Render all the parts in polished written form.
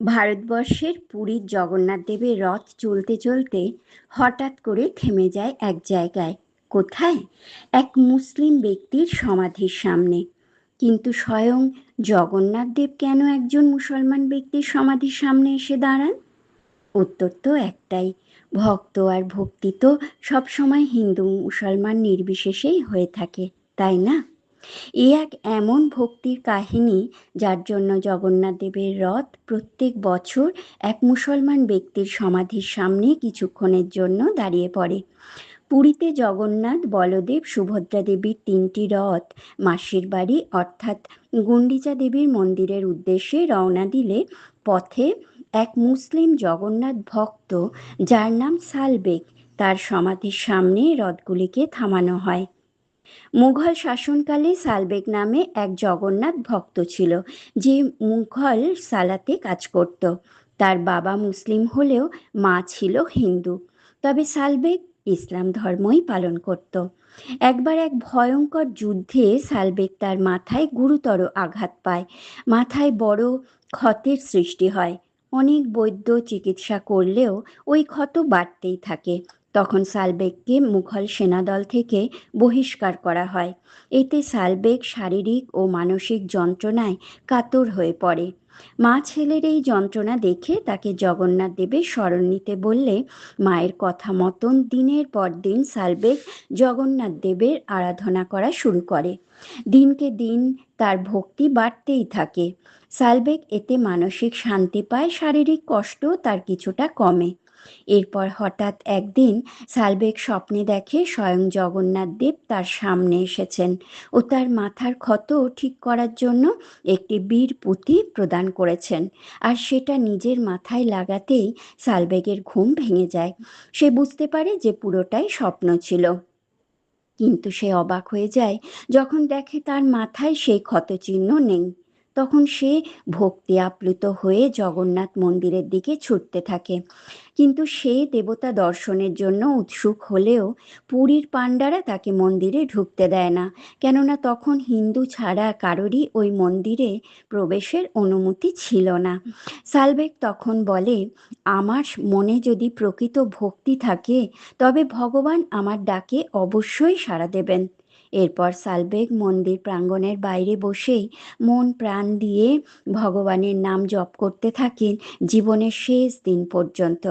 ভারতবর্ষের পুরীর জগন্নাথ দেবের রথ চলতে চলতে হঠাৎ করে থেমে যায় এক জায়গায়। কোথায়? এক মুসলিম ব্যক্তির সমাধির সামনে। কিন্তু স্বয়ং জগন্নাথ দেব কেন একজন মুসলমান ব্যক্তির সমাধির সামনে এসে দাঁড়ান? উত্তর তো একটাই, ভক্ত আর ভক্তি তো সবসময় হিন্দু মুসলমান নির্বিশেষেই হয়ে থাকে, তাই না? এ এক এমন ভক্তির কাহিনী যার জন্য জগন্নাথ দেবের রথ প্রত্যেক বছর এক মুসলমান ব্যক্তির সমাধির সামনে কিছুক্ষণের জন্য দাঁড়িয়ে পড়ে। পুরীতে জগন্নাথ, বলদেব, সুভদ্রা দেবীর তিনটি রথ মাসির বাড়ি অর্থাৎ গুন্ডিচা দেবীর মন্দিরের উদ্দেশ্যে রওনা দিলে পথে এক মুসলিম জগন্নাথ ভক্ত, যার নাম সালবেগ, তার সমাধির সামনে রথগুলিকে থামানো হয়। মুঘল শাসনকালে সালবেগ নামে এক জগন্নাথ ভক্ত ছিল, যে মুঘল সালাতে কাজ করত। তার বাবা মুসলিম হলেও মা ছিল হিন্দু, তবে সালবেগ ইসলাম ধর্মই পালন করত। একবার এক ভয়ঙ্কর যুদ্ধে সালবেগ তার মাথায় গুরুতর আঘাত পায়। মাথায় বড় ক্ষতের সৃষ্টি হয়। অনেক বৈদ্য চিকিৎসা করলেও ওই ক্ষত বাড়তেই থাকে। তখন সালবেগকে মুঘল সেনাদল থেকে বহিষ্কার করা হয়। এতে সালবেগ শারীরিক ও মানসিক যন্ত্রণায় কাতর হয়ে পড়ে। মা ছেলের এই যন্ত্রণা দেখে তাকে জগন্নাথ দেবের শরণ নিতে বললে মায়ের কথা মতন দিনের পর দিন সালবেগ জগন্নাথ দেবের আরাধনা করা শুরু করে। দিনকে দিন তার ভক্তি বাড়তেই থাকে। সালবেগ এতে মানসিক শান্তি পায়, শারীরিক কষ্ট তার কিছুটা কমে। এরপর হঠাৎ একদিন সালবেগ স্বপ্নে দেখে স্বয়ং জগন্নাথ দেব তার সামনে এসেছেন ও তার মাথার ক্ষত ঠিক করার জন্য একটি বীর পুঁতি প্রদান করেছেন। আর সেটা নিজের মাথায় লাগাতেই সালবেগের ঘুম ভেঙে যায়। সে বুঝতে পারে যে পুরোটাই স্বপ্ন ছিল। কিন্তু সে অবাক হয়ে যায় যখন দেখে তার মাথায় সেই ক্ষতচিহ্ন নেই। তখন সে ভক্তি আপ্লুত হয়ে জগন্নাথ মন্দিরের দিকে ছুটতে থাকে। কিন্তু সে দেবতা দর্শনের জন্য উৎসুক হলেও পুরীর পাণ্ডারা তাকে মন্দিরে ঢুকতে দেয় না, কেননা তখন হিন্দু ছাড়া কারোরই ওই মন্দিরে প্রবেশের অনুমতি ছিল না। সালবেগ তখন বলে, আমার মনে যদি প্রকৃত ভক্তি থাকে তবে ভগবান আমার ডাকে অবশ্যই সাড়া দেবেন। এরপর সালবেগ মন্দির প্রাঙ্গণের বাইরে বসেই মন প্রাণ দিয়ে ভগবানের নাম জপ করতে থাকেন জীবনের শেষ দিন পর্যন্ত।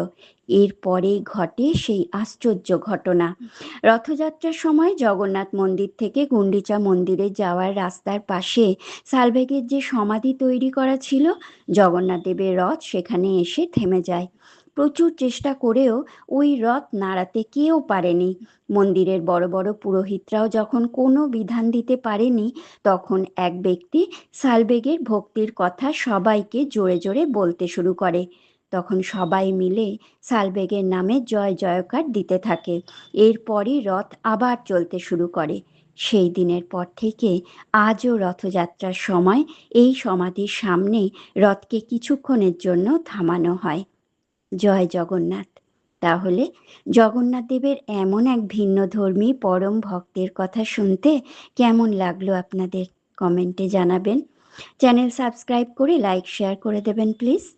এরপরেই ঘটে সেই আশ্চর্য ঘটনা। রথযাত্রার সময় জগন্নাথ মন্দির থেকে গুন্ডিচা মন্দিরে যাওয়ার রাস্তার পাশে সালবেগের যে সমাধি তৈরি করা ছিল, জগন্নাথ দেবের রথ সেখানে এসে থেমে যায়। প্রচুর চেষ্টা করেও ওই রথ নাড়াতে কেউ পারেনি। মন্দিরের বড় বড় পুরোহিতরাও যখন কোনো বিধান দিতে পারেনি, তখন এক ব্যক্তি সালবেগের ভক্তির কথা সবাইকে জোরে জোরে বলতে শুরু করে। তখন সবাই মিলে সালবেগের নামে জয় জয়কার দিতে থাকে। এরপরই রথ আবার চলতে শুরু করে। সেই দিনের পর থেকে আজও রথযাত্রার সময় এই সমাধির সামনে রথকে কিছুক্ষণের জন্য থামানো হয়। জয় জগন্নাথ। তাহলে জগন্নাথ দেবের এমন এক ভিন্নধর্মী পরম ভক্তের কথা শুনতে কেমন লাগলো আপনাদের? কমেন্টে জানাবেন। চ্যানেল সাবস্ক্রাইব করে লাইক শেয়ার করে দেবেন প্লিজ।